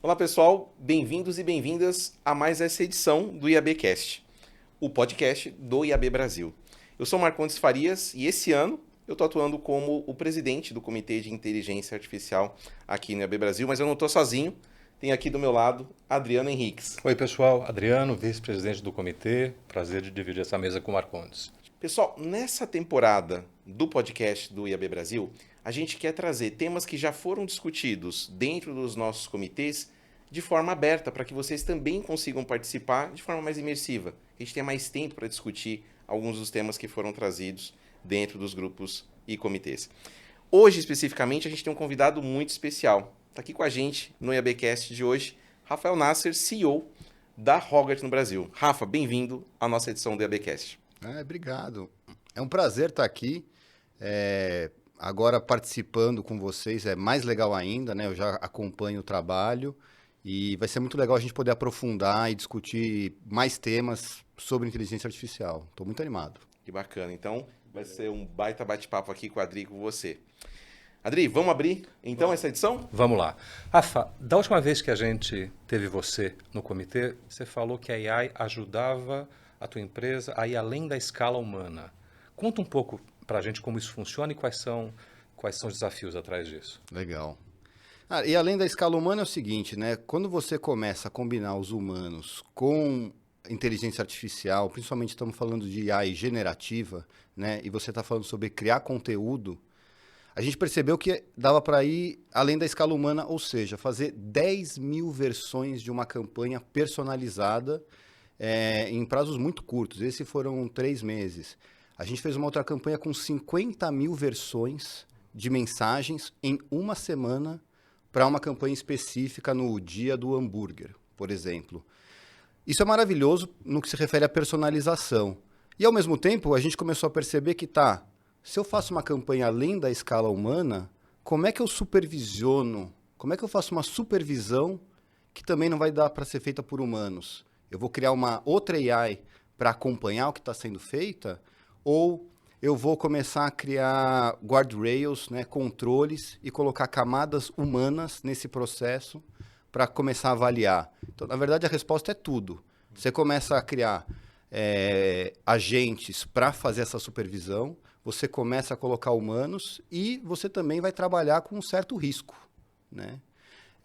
Olá pessoal, bem-vindos e bem-vindas a mais essa edição do IABcast, o podcast do IAB Brasil. Eu sou Marcondes Farias e esse ano eu estou atuando como o presidente do Comitê de Inteligência Artificial aqui no IAB Brasil, mas eu não estou sozinho, tenho aqui do meu lado Adriano Henriques. Oi pessoal, Adriano, vice-presidente do comitê, prazer de dividir essa mesa com o Marcondes. Pessoal, nessa temporada do podcast do IAB Brasil, a gente quer trazer temas que já foram discutidos dentro dos nossos comitês de forma aberta, para que vocês também consigam participar de forma mais imersiva. A gente tenha mais tempo para discutir alguns dos temas que foram trazidos dentro dos grupos e comitês. Hoje, especificamente, a gente tem um convidado muito especial. Está aqui com a gente no IABcast de hoje, Rafael Nasser, CEO da Hoggart no Brasil. Rafa, bem-vindo à nossa edição do IABcast. Obrigado. É um prazer estar aqui. Agora participando com vocês é mais legal ainda, né? Eu já acompanho o trabalho e vai ser muito legal a gente poder aprofundar e discutir mais temas sobre inteligência artificial. Estou muito animado. Que bacana. Então, vai ser um baita bate-papo aqui com o Adri e com você. Adri, vamos abrir então essa edição? Vamos lá. Rafa, da última vez que a gente teve você no comitê, você falou que a AI ajudava a tua empresa a ir além da escala humana. Conta um pouco para a gente como isso funciona e quais são os desafios atrás disso. Legal. E além da escala humana é o seguinte, né? Quando você começa a combinar os humanos com inteligência artificial, principalmente estamos falando de AI generativa, né? E você está falando sobre criar conteúdo, a gente percebeu que dava para ir além da escala humana, ou seja, fazer 10 mil versões de uma campanha personalizada em prazos muito curtos. Esses foram 3 meses. A gente fez uma outra campanha com 50 mil versões de mensagens em uma semana para uma campanha específica no dia do hambúrguer, por exemplo. Isso é maravilhoso no que se refere à personalização. E, ao mesmo tempo, a gente começou a perceber que, se eu faço uma campanha além da escala humana, como é que eu supervisiono? Como é que eu faço uma supervisão que também não vai dar para ser feita por humanos? Eu vou criar uma outra AI para acompanhar o que está sendo feita? Ou eu vou começar a criar guardrails, né, controles, e colocar camadas humanas nesse processo para começar a avaliar? Então, na verdade, a resposta é tudo. Você começa a criar agentes para fazer essa supervisão, você começa a colocar humanos e você também vai trabalhar com um certo risco, né?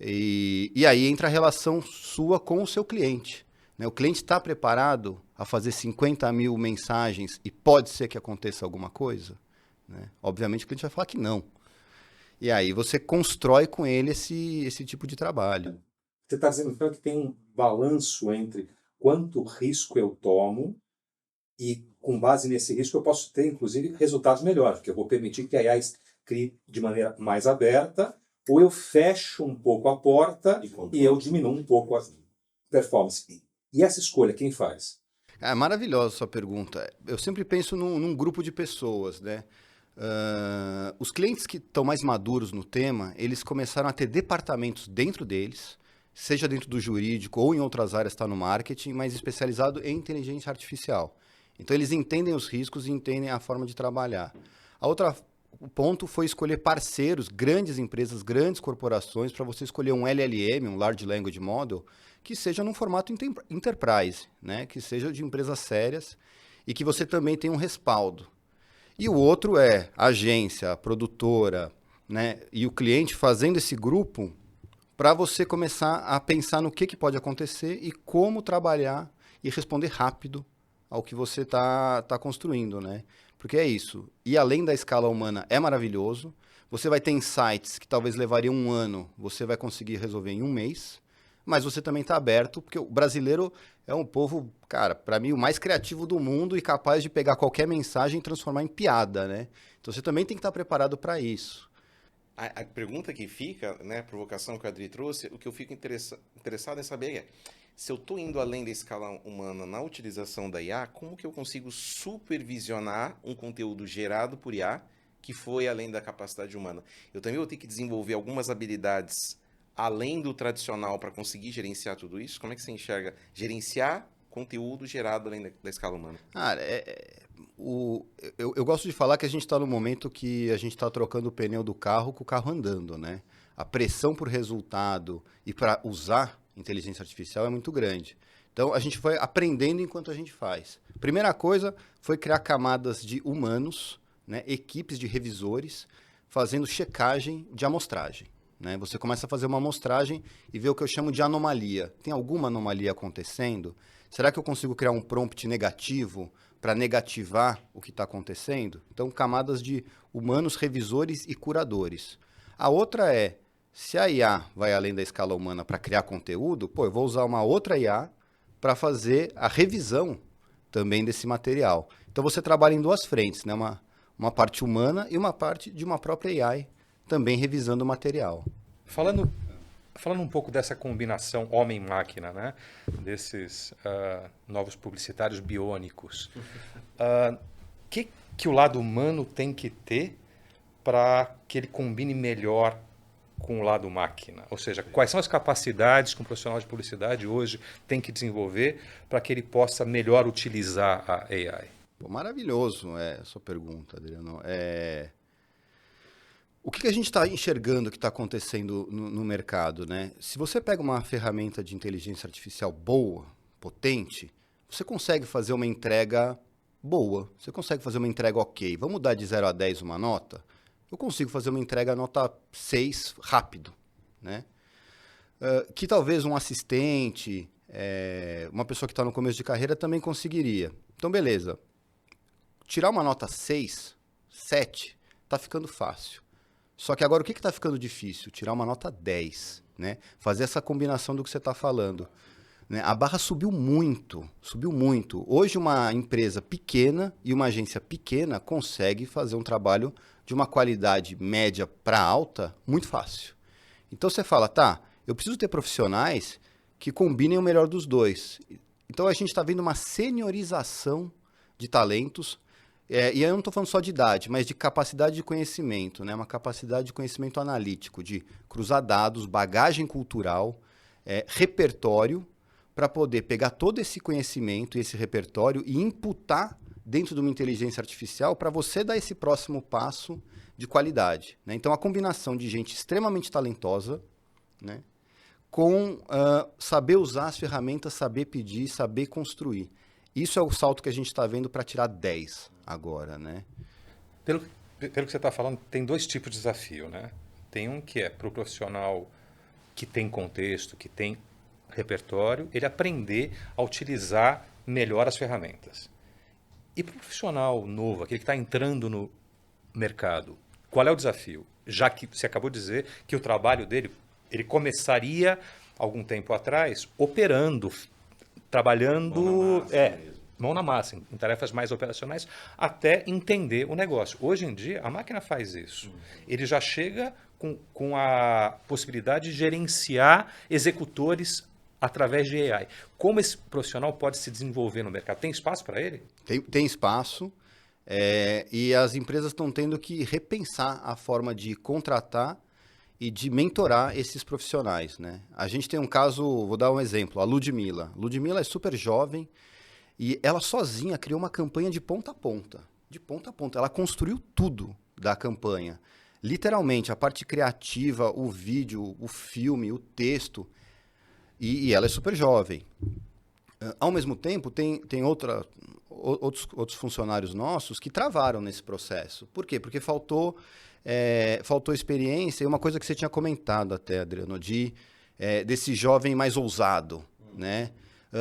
E aí entra a relação sua com o seu cliente. O cliente está preparado a fazer 50 mil mensagens e pode ser que aconteça alguma coisa? Né? Obviamente o cliente vai falar que não. E aí você constrói com ele esse tipo de trabalho. Você está dizendo então que tem um balanço entre quanto risco eu tomo e, com base nesse risco, eu posso ter, inclusive, resultados melhores, porque eu vou permitir que a AI crie de maneira mais aberta, ou eu fecho um pouco a porta e eu diminuo um pouco a performance. E essa escolha, quem faz? É maravilhosa a sua pergunta. Eu sempre penso num grupo de pessoas, né? Os clientes que estão mais maduros no tema, eles começaram a ter departamentos dentro deles, seja dentro do jurídico ou em outras áreas, está no marketing, mas especializado em inteligência artificial. Então, eles entendem os riscos e entendem a forma de trabalhar. O ponto foi escolher parceiros, grandes empresas, grandes corporações, para você escolher um LLM, um Large Language Model, que seja num formato enterprise, né? Que seja de empresas sérias e que você também tenha um respaldo. E o outro é a agência, a produtora, né? E o cliente fazendo esse grupo para você começar a pensar no que pode acontecer e como trabalhar e responder rápido ao que você está construindo, né? Porque é isso. E além da escala humana é maravilhoso. Você vai ter insights que talvez levariam 1 ano, você vai conseguir resolver em 1 mês. Mas você também está aberto, porque o brasileiro é um povo, cara, para mim, o mais criativo do mundo e capaz de pegar qualquer mensagem e transformar em piada, né? Então você também tem que estar preparado para isso. A pergunta que fica, né, a provocação que o Adri trouxe, o que eu fico interessado em saber é, se eu estou indo além da escala humana na utilização da IA, como que eu consigo supervisionar um conteúdo gerado por IA que foi além da capacidade humana? Eu também vou ter que desenvolver algumas habilidades além do tradicional para conseguir gerenciar tudo isso? Como é que você enxerga gerenciar conteúdo gerado além da escala humana? Eu gosto de falar que a gente está no momento que a gente está trocando o pneu do carro com o carro andando, né? a pressão por resultado e para usar inteligência artificial é muito grande. Então, a gente foi aprendendo enquanto a gente faz. Primeira coisa foi criar camadas de humanos, né, equipes de revisores, fazendo checagem de amostragem. Né? Você começa a fazer uma amostragem e vê o que eu chamo de anomalia. Tem alguma anomalia acontecendo? Será que eu consigo criar um prompt negativo para negativar o que está acontecendo? Então, camadas de humanos, revisores e curadores. A outra é, se a IA vai além da escala humana para criar conteúdo, eu vou usar uma outra IA para fazer a revisão também desse material. Então, você trabalha em duas frentes, né? Uma parte humana e uma parte de uma própria AI também revisando o material. Falando um pouco dessa combinação homem-máquina, né? Desses novos publicitários biônicos, que o lado humano tem que ter para que ele combine melhor com o lado máquina? Ou seja, quais são as capacidades que um profissional de publicidade hoje tem que desenvolver para que ele possa melhor utilizar a AI? Maravilhoso a sua pergunta, Adriano. O que a gente está enxergando que está acontecendo no mercado, né? Se você pega uma ferramenta de inteligência artificial boa, potente, você consegue fazer uma entrega boa, você consegue fazer uma entrega ok. Vamos dar de 0 a 10 uma nota? Eu consigo fazer uma entrega nota 6 rápido, né? Que talvez um assistente, uma pessoa que está no começo de carreira também conseguiria. Então, beleza. Tirar uma nota 6, 7, está ficando fácil. Só que agora o que está ficando difícil? Tirar uma nota 10, né? Fazer essa combinação do que você está falando. Né? A barra subiu muito, subiu muito. Hoje uma empresa pequena e uma agência pequena consegue fazer um trabalho de uma qualidade média para alta muito fácil. Então você fala, tá, eu preciso ter profissionais que combinem o melhor dos dois. Então a gente está vendo uma seniorização de talentos. E eu não estou falando só de idade, mas de capacidade de conhecimento, né? Uma capacidade de conhecimento analítico, de cruzar dados, bagagem cultural, repertório, para poder pegar todo esse conhecimento e esse repertório e imputar dentro de uma inteligência artificial para você dar esse próximo passo de qualidade. Né? Então, a combinação de gente extremamente talentosa, né? Com saber usar as ferramentas, saber pedir, saber construir. Isso é o salto que a gente está vendo para tirar 10 agora, né? Pelo que você está falando, tem dois tipos de desafio, né? Tem um que é para o profissional que tem contexto, que tem repertório, ele aprender a utilizar melhor as ferramentas. E para o profissional novo, aquele que está entrando no mercado, qual é o desafio? Já que você acabou de dizer que o trabalho dele, ele começaria algum tempo atrás operando, trabalhando, mão na massa, em tarefas mais operacionais, até entender o negócio. Hoje em dia, a máquina faz isso. Ele já chega com a possibilidade de gerenciar executores através de AI. Como esse profissional pode se desenvolver no mercado? Tem espaço para ele? Tem espaço, e as empresas estão tendo que repensar a forma de contratar e de mentorar esses profissionais, né? A gente tem um caso, vou dar um exemplo, a Ludmilla. Ludmilla é super jovem e ela sozinha criou uma campanha de ponta a ponta. De ponta a ponta. Ela construiu tudo da campanha. Literalmente, a parte criativa, o vídeo, o filme, o texto. E ela é super jovem. Ao mesmo tempo, tem outros funcionários nossos que travaram nesse processo. Por quê? Porque faltou experiência, e uma coisa que você tinha comentado até, Adriano, desse jovem mais ousado, né?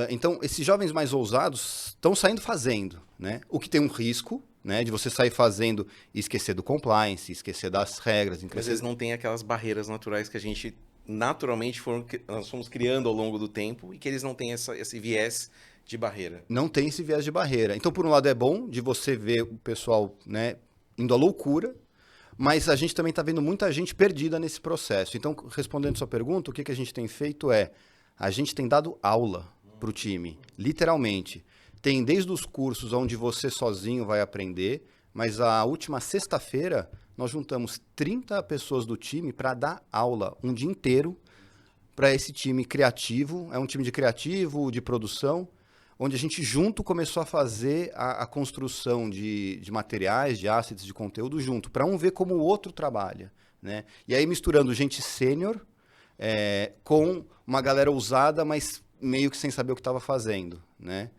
Então, esses jovens mais ousados estão saindo fazendo, né? O que tem um risco, né, de você sair fazendo e esquecer do compliance, esquecer das regras. Mas eles não têm aquelas barreiras naturais que a gente naturalmente nós fomos criando ao longo do tempo e que eles não têm esse viés de barreira. Não tem esse viés de barreira. Então, por um lado, é bom de você ver o pessoal, né, indo à loucura, mas a gente também está vendo muita gente perdida nesse processo. Então, respondendo a sua pergunta, o que a gente tem feito a gente tem dado aula para o time, literalmente. Tem desde os cursos onde você sozinho vai aprender, mas a última sexta-feira nós juntamos 30 pessoas do time para dar aula um dia inteiro para esse time criativo. É um time de criativo, de produção, onde a gente junto começou a fazer a construção de materiais, de assets, de conteúdo junto, para um ver como o outro trabalha, né? E aí misturando gente sênior com uma galera ousada, mas meio que sem saber o que estava fazendo, né?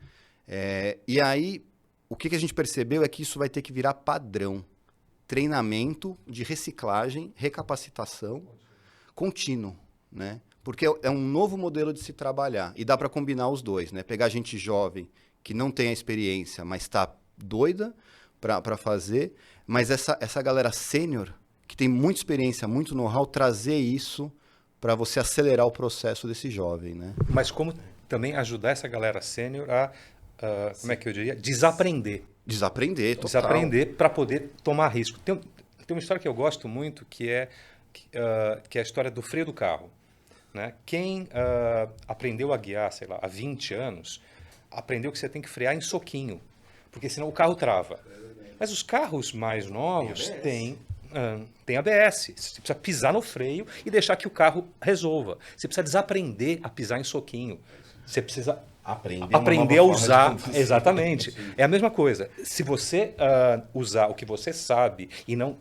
E aí, o que a gente percebeu é que isso vai ter que virar padrão. Treinamento de reciclagem, recapacitação contínuo, né? Porque é um novo modelo de se trabalhar. E dá para combinar os dois, né? Pegar gente jovem que não tem a experiência, mas está doida para fazer. Mas essa galera sênior, que tem muita experiência, muito know-how, trazer isso para você acelerar o processo desse jovem, né? Mas como também ajudar essa galera sênior a, como é que eu diria? Desaprender. Desaprender, total. Desaprender para poder tomar risco. Tem uma história que eu gosto muito, que é a história do freio do carro. Né? Quem aprendeu a guiar, sei lá, há 20 anos, aprendeu que você tem que frear em soquinho, porque senão o carro trava. Mas os carros mais novos têm ABS. Você precisa pisar no freio e deixar que o carro resolva. Você precisa desaprender a pisar em soquinho. Você precisa aprender a usar. Exatamente. É a mesma coisa. Se você usar o que você sabe e não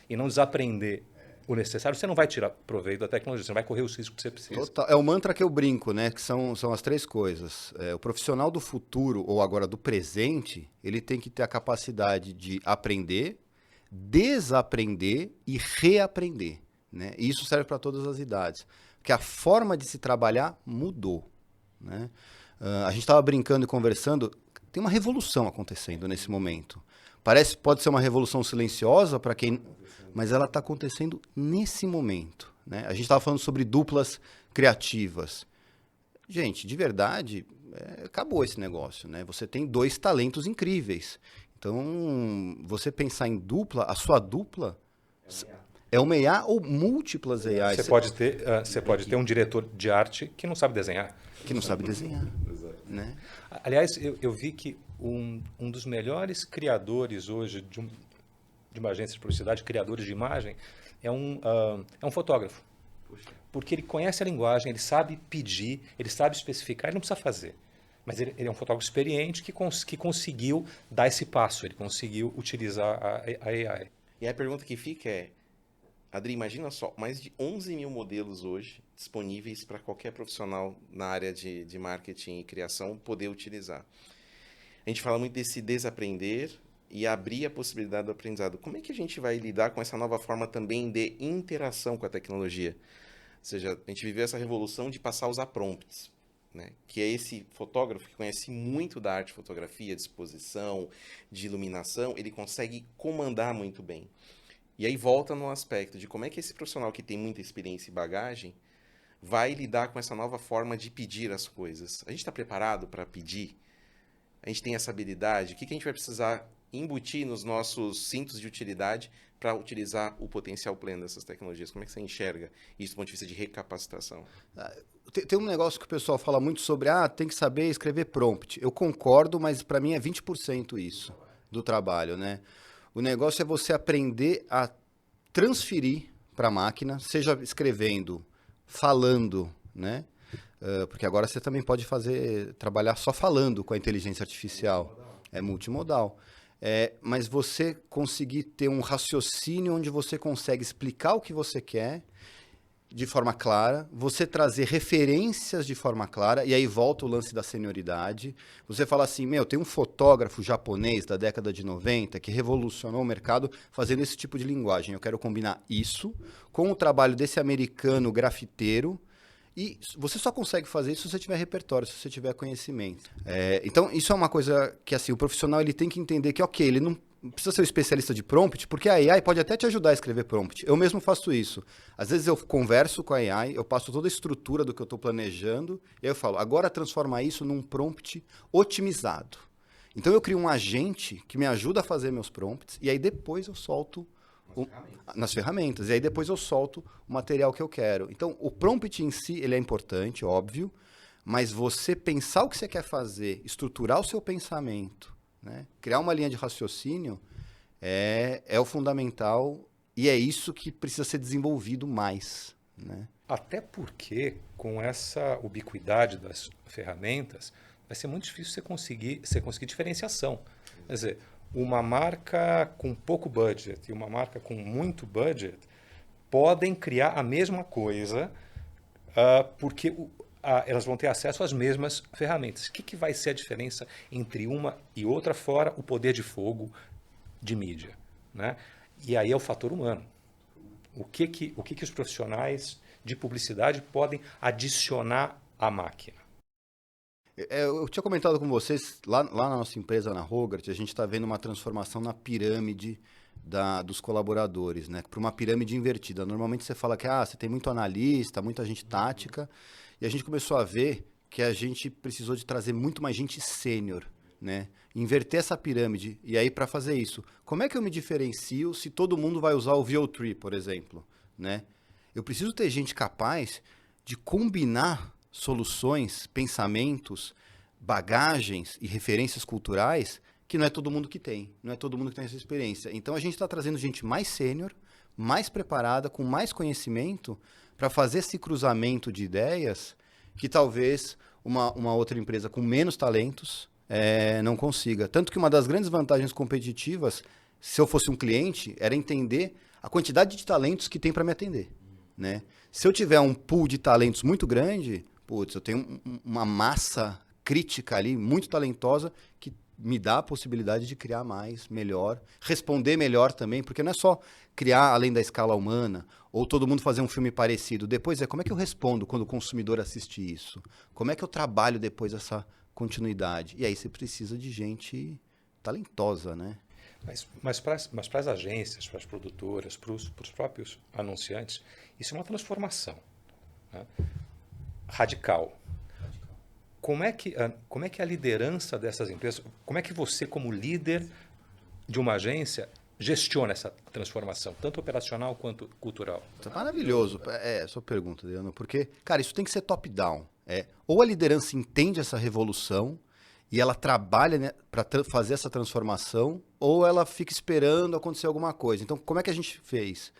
desaprender o necessário, você não vai tirar proveito da tecnologia, você não vai correr os riscos que você precisa. Total. É o mantra que eu brinco, né? Que são as três coisas. O profissional do futuro, ou agora do presente, ele tem que ter a capacidade de aprender, desaprender e reaprender, né? E isso serve para todas as idades. Porque a forma de se trabalhar mudou, né? A gente estava brincando e conversando, tem uma revolução acontecendo nesse momento. Pode ser uma revolução silenciosa para quem... Mas ela está acontecendo nesse momento, né? A gente estava falando sobre duplas criativas. Gente, de verdade, acabou esse negócio, né? Você tem 2 talentos incríveis. Então, você pensar em dupla, a sua dupla é uma IA ou múltiplas AIs. Você pode ter um diretor de arte que não sabe desenhar. Que não sabe desenhar, né? Aliás, eu vi que um dos melhores criadores hoje de uma agência de publicidade, criadores de imagem, é um fotógrafo. Porque ele conhece a linguagem, ele sabe pedir, ele sabe especificar, ele não precisa fazer. Mas ele é um fotógrafo experiente que conseguiu dar esse passo, ele conseguiu utilizar a AI. E a pergunta que fica é, Adri, imagina só, mais de 11 mil modelos hoje disponíveis para qualquer profissional na área de marketing e criação poder utilizar. A gente fala muito desse desaprender e abrir a possibilidade do aprendizado. Como é que a gente vai lidar com essa nova forma também de interação com a tecnologia? Ou seja, a gente viveu essa revolução de passar a usar prompts, né? Que é esse fotógrafo que conhece muito da arte de fotografia, de exposição, de iluminação, ele consegue comandar muito bem. E aí volta no aspecto de como é que esse profissional que tem muita experiência e bagagem vai lidar com essa nova forma de pedir as coisas. A gente está preparado para pedir? A gente tem essa habilidade? O que a gente vai precisar embutir nos nossos cintos de utilidade para utilizar o potencial pleno dessas tecnologias? Como é que você enxerga isso do ponto de vista de recapacitação? Tem um negócio que o pessoal fala muito sobre, tem que saber escrever prompt. Eu concordo, mas para mim é 20% isso do trabalho, né? O negócio é você aprender a transferir para a máquina, seja escrevendo, falando, né? Porque agora você também pode trabalhar só falando com a inteligência artificial. É multimodal. Mas você conseguir ter um raciocínio onde você consegue explicar o que você quer de forma clara, você trazer referências de forma clara, e aí volta o lance da senioridade. Você fala assim, tem um fotógrafo japonês da década de 90 que revolucionou o mercado fazendo esse tipo de linguagem. Eu quero combinar isso com o trabalho desse americano grafiteiro, e você só consegue fazer isso se você tiver repertório, se você tiver conhecimento. Então, isso é uma coisa que assim, o profissional ele tem que entender que, ele não precisa ser um especialista de prompt, porque a AI pode até te ajudar a escrever prompt. Eu mesmo faço isso. Às vezes eu converso com a AI, eu passo toda a estrutura do que eu estou planejando, e aí eu falo, agora transforma isso num prompt otimizado. Então, eu crio um agente que me ajuda a fazer meus prompts, e aí depois eu solto nas ferramentas. E aí depois eu solto o material que eu quero. Então, o prompt em si, ele é importante, óbvio, mas você pensar o que você quer fazer, estruturar o seu pensamento, né? Criar uma linha de raciocínio é o fundamental e é isso que precisa ser desenvolvido mais. né? Até porque, com essa ubiquidade das ferramentas, vai ser muito difícil você conseguir diferenciação. Quer dizer, uma marca com pouco budget e uma marca com muito budget podem criar a mesma coisa, porque elas vão ter acesso às mesmas ferramentas. O que vai ser a diferença entre uma e outra, fora o poder de fogo de mídia, né? E aí é o fator humano. O que os profissionais de publicidade podem adicionar à máquina? Eu tinha comentado com vocês, lá na nossa empresa, na Hogarth, a gente está vendo uma transformação na pirâmide dos colaboradores, né? Para uma pirâmide invertida. Normalmente você fala que você tem muito analista, muita gente tática, e a gente começou a ver que a gente precisou de trazer muito mais gente sênior, né? Inverter essa pirâmide. E aí, para fazer isso, como é que eu me diferencio se todo mundo vai usar o VO3, por exemplo, né? Eu preciso ter gente capaz de combinar soluções, pensamentos, bagagens e referências culturais que não é todo mundo que tem, não é todo mundo que tem essa experiência. Então, a gente está trazendo gente mais sênior, mais preparada, com mais conhecimento para fazer esse cruzamento de ideias que talvez uma outra empresa com menos talentos não consiga. Tanto que uma das grandes vantagens competitivas, se eu fosse um cliente, era entender a quantidade de talentos que tem para me atender, né? Se eu tiver um pool de talentos muito grande, putz, eu tenho uma massa crítica ali, muito talentosa, que me dá a possibilidade de criar mais, melhor, responder melhor também, porque não é só criar além da escala humana, ou todo mundo fazer um filme parecido. Depois como é que eu respondo quando o consumidor assiste isso? Como é que eu trabalho depois essa continuidade? E aí você precisa de gente talentosa, né? Mas para as agências, para as produtoras, para os próprios anunciantes, isso é uma transformação, né? Radical. Como é que a liderança dessas empresas, como é que você, como líder de uma agência, gestiona essa transformação, tanto operacional quanto cultural? Maravilhoso. A sua pergunta, Adriano, porque, cara, isso tem que ser top-down. Ou a liderança entende essa revolução e ela trabalha, né, para fazer essa transformação, ou ela fica esperando acontecer alguma coisa. Então, como é que a gente fez?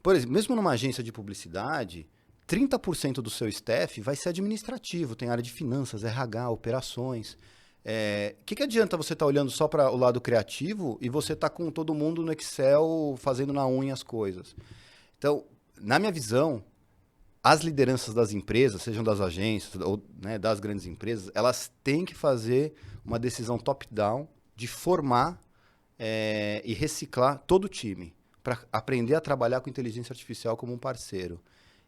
Por exemplo, mesmo numa agência de publicidade, 30% do seu staff vai ser administrativo, tem área de finanças, RH, operações. Que adianta você estar olhando só para o lado criativo e você estar com todo mundo no Excel fazendo na unha as coisas? Então, na minha visão, as lideranças das empresas, sejam das agências ou, né, das grandes empresas, elas têm que fazer uma decisão top-down de formar e reciclar todo o time para aprender a trabalhar com inteligência artificial como um parceiro.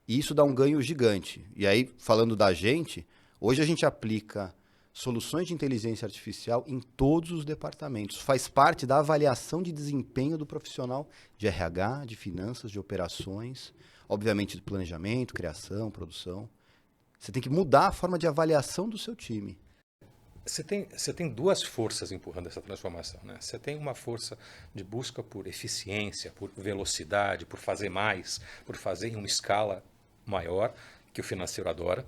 E isso dá um ganho gigante. E aí, falando da gente, hoje a gente aplica soluções de inteligência artificial em todos os departamentos. Faz parte da avaliação de desempenho do profissional de RH, de finanças, de operações, obviamente de planejamento, criação, produção. Você tem que mudar a forma de avaliação do seu time. Você tem duas forças empurrando essa transformação, né? Você tem uma força de busca por eficiência, por velocidade, por fazer mais, por fazer em uma escala maior, que o financeiro adora.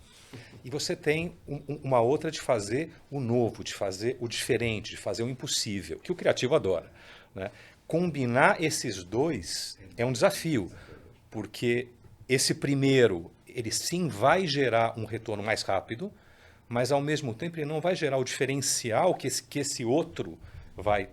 E você tem uma outra de fazer o novo, de fazer o diferente, de fazer o impossível, que o criativo adora, né? Combinar esses dois é um desafio, porque esse primeiro, ele sim vai gerar um retorno mais rápido, mas ao mesmo tempo ele não vai gerar o diferencial que esse outro vai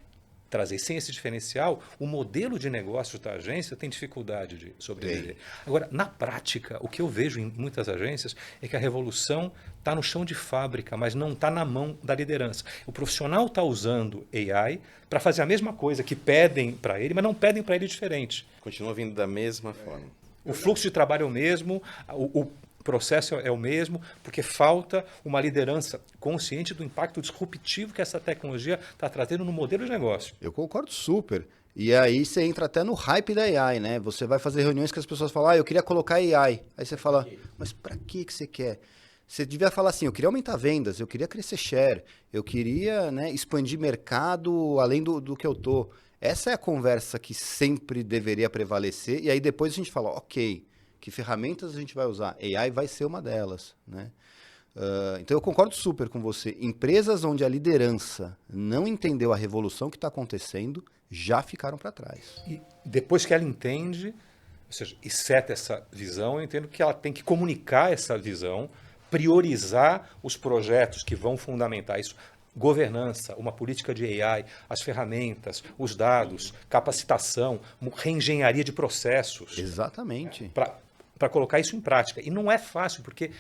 trazer. Sem esse diferencial, o modelo de negócio da agência tem dificuldade de sobreviver. Agora, na prática, o que eu vejo em muitas agências é que a revolução está no chão de fábrica, mas não está na mão da liderança. O profissional está usando AI para fazer a mesma coisa que pedem para ele, mas não pedem para ele diferente. Continua vindo da mesma forma. O fluxo de trabalho é o mesmo, o processo é o mesmo, porque falta uma liderança consciente do impacto disruptivo que essa tecnologia está trazendo no modelo de negócio. Eu concordo super. E aí você entra até no hype da AI, né? Você vai fazer reuniões que as pessoas falam, eu queria colocar AI. Aí você fala, mas para que você quer? Você devia falar assim, eu queria aumentar vendas, eu queria crescer share, eu queria, né, expandir mercado além do que eu tô. Essa é a conversa que sempre deveria prevalecer. E aí depois a gente fala, ok, que ferramentas a gente vai usar? AI vai ser uma delas, né? Então eu concordo super com você. Empresas onde a liderança não entendeu a revolução que está acontecendo já ficaram para trás. E depois que ela entende, ou seja, e seta essa visão, eu entendo que ela tem que comunicar essa visão, priorizar os projetos que vão fundamentar isso, governança, uma política de AI, as ferramentas, os dados, capacitação, reengenharia de processos. Exatamente. Para colocar isso em prática. E não é fácil, porque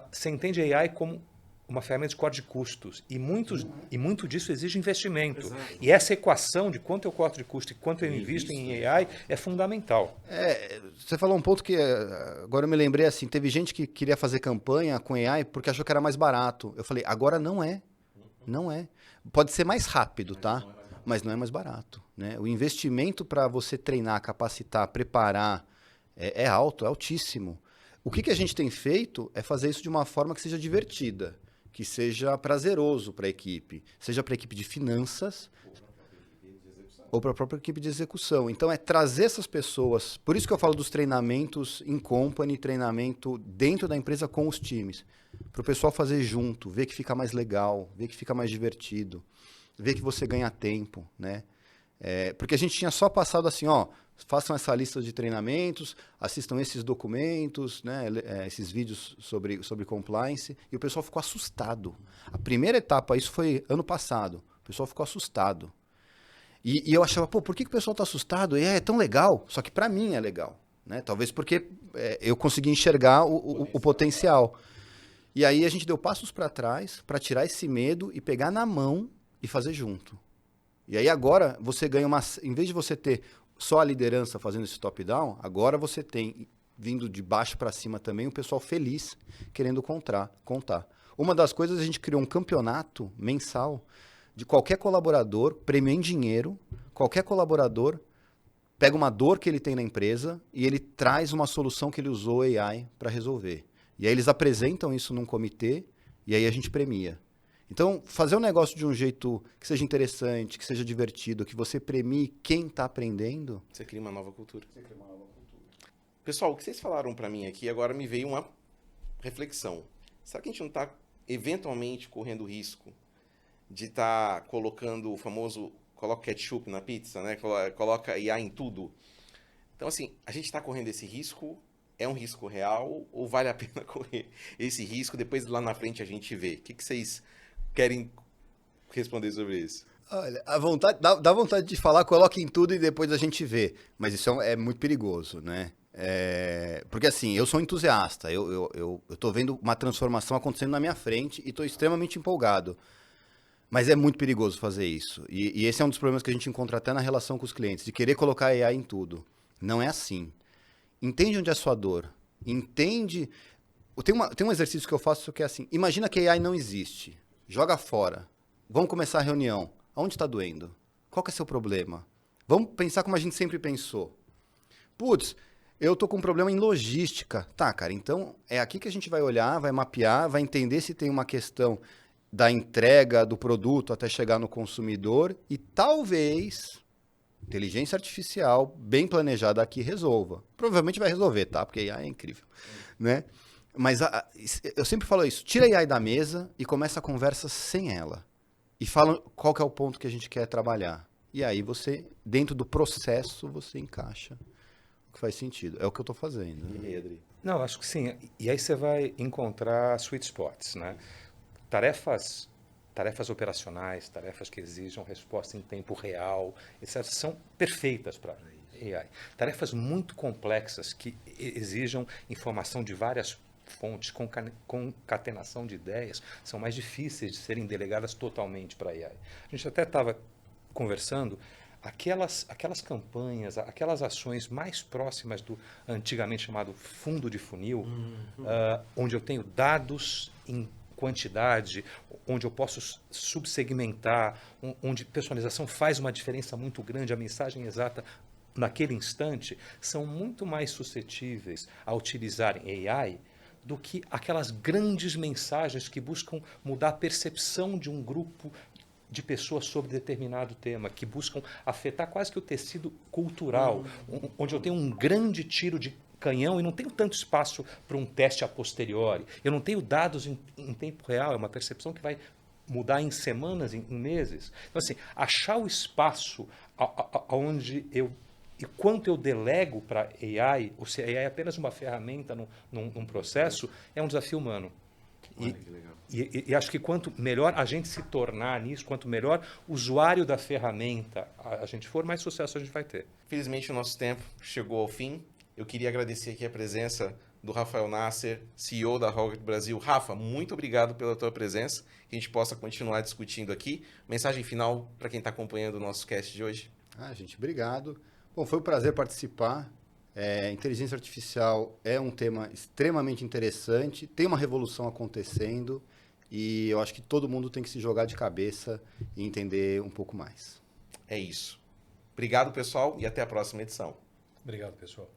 você entende a AI como uma ferramenta de corte de custos. E muito disso exige investimento. Exato. E essa equação de quanto eu corto de custo e quanto eu invisto em AI é fundamental. Você falou um ponto que agora eu me lembrei assim, teve gente que queria fazer campanha com AI porque achou que era mais barato. Eu falei, agora não é. Não é. Pode ser mais rápido, tá? Mas não é mais barato, né? O investimento para você treinar, capacitar, preparar é alto, é altíssimo. O que a gente tem feito é fazer isso de uma forma que seja divertida, que seja prazeroso para a equipe, seja para a equipe de finanças ou para a própria equipe de execução. Então, é trazer essas pessoas... Por isso que eu falo dos treinamentos in company, treinamento dentro da empresa com os times. Para o pessoal fazer junto, ver que fica mais legal, ver que fica mais divertido, ver que você ganha tempo, né? Porque a gente tinha só passado assim, ó, façam essa lista de treinamentos, assistam esses documentos, né, esses vídeos sobre compliance, e o pessoal ficou assustado. A primeira etapa, isso foi ano passado, o pessoal ficou assustado. E eu achava, pô, por que o pessoal está assustado? E é tão legal, só que para mim é legal, né? Talvez porque eu consegui enxergar o potencial. E aí a gente deu passos para trás para tirar esse medo e pegar na mão e fazer junto. E aí agora você ganha em vez de você ter só a liderança fazendo esse top-down, agora você tem, vindo de baixo para cima também, o pessoal feliz, querendo contar. Uma das coisas, a gente criou um campeonato mensal de qualquer colaborador, prêmio em dinheiro, qualquer colaborador pega uma dor que ele tem na empresa e ele traz uma solução que ele usou AI para resolver. E aí eles apresentam isso num comitê e aí a gente premia. Então, fazer um negócio de um jeito que seja interessante, que seja divertido, que você premie quem está aprendendo... Você cria uma nova cultura. Pessoal, o que vocês falaram para mim aqui, agora me veio uma reflexão. Será que a gente não está, eventualmente, correndo risco de estar colocando o famoso... Coloca ketchup na pizza, né? Coloca IA em tudo. Então, assim, a gente está correndo esse risco... É um risco real ou vale a pena correr esse risco? Depois, lá na frente, a gente vê. O que vocês querem responder sobre isso? Olha, dá vontade de falar, coloque em tudo e depois a gente vê. Mas isso é muito perigoso, né? Porque assim, eu sou entusiasta. Eu tô vendo uma transformação acontecendo na minha frente e estou extremamente empolgado. Mas é muito perigoso fazer isso. E esse é um dos problemas que a gente encontra até na relação com os clientes, de querer colocar AI em tudo. Não é assim. Entende onde é a sua dor. Entende... Tem um exercício que eu faço que é assim, imagina que a AI não existe. Joga fora. Vamos começar a reunião. Aonde está doendo? Qual que é o seu problema? Vamos pensar como a gente sempre pensou. Putz, eu tô com um problema em logística. Tá, cara, então é aqui que a gente vai olhar, vai mapear, vai entender se tem uma questão da entrega do produto até chegar no consumidor e talvez... inteligência artificial bem planejada aqui resolva. Provavelmente vai resolver, tá? Porque a AI é incrível, né? Mas eu sempre falo isso. Tira a AI da mesa e começa a conversa sem ela. E fala qual que é o ponto que a gente quer trabalhar. E aí você, dentro do processo, você encaixa o que faz sentido. É o que eu estou fazendo. E aí, Adri? Não, acho que sim. E aí você vai encontrar sweet spots, né? Tarefas operacionais, tarefas que exijam resposta em tempo real, etc., são perfeitas para AI. Tarefas muito complexas que exijam informação de várias fontes, concatenação de ideias, são mais difíceis de serem delegadas totalmente para AI. A gente até estava conversando, aquelas campanhas, aquelas ações mais próximas do antigamente chamado fundo de funil, onde eu tenho dados em quantidade, onde eu posso subsegmentar, onde personalização faz uma diferença muito grande, a mensagem exata naquele instante, são muito mais suscetíveis a utilizarem AI do que aquelas grandes mensagens que buscam mudar a percepção de um grupo de pessoas sobre determinado tema, que buscam afetar quase que o tecido cultural, onde eu tenho um grande tiro de canhão e não tenho tanto espaço para um teste a posteriori. Eu não tenho dados em tempo real, é uma percepção que vai mudar em semanas, em meses. Então, assim, achar o espaço onde eu e quanto eu delego para AI, ou se a AI é apenas uma ferramenta num processo, é um desafio humano. Olha que legal. E acho que quanto melhor a gente se tornar nisso, quanto melhor usuário da ferramenta a gente for, mais sucesso a gente vai ter. Felizmente o nosso tempo chegou ao fim. Eu queria agradecer aqui a presença do Rafael Nasser, CEO da Rocket Brasil. Rafa, muito obrigado pela tua presença, que a gente possa continuar discutindo aqui. Mensagem final para quem está acompanhando o nosso cast de hoje. Gente, obrigado. Bom, foi um prazer participar. Inteligência artificial é um tema extremamente interessante, tem uma revolução acontecendo e eu acho que todo mundo tem que se jogar de cabeça e entender um pouco mais. É isso. Obrigado, pessoal, e até a próxima edição. Obrigado, pessoal.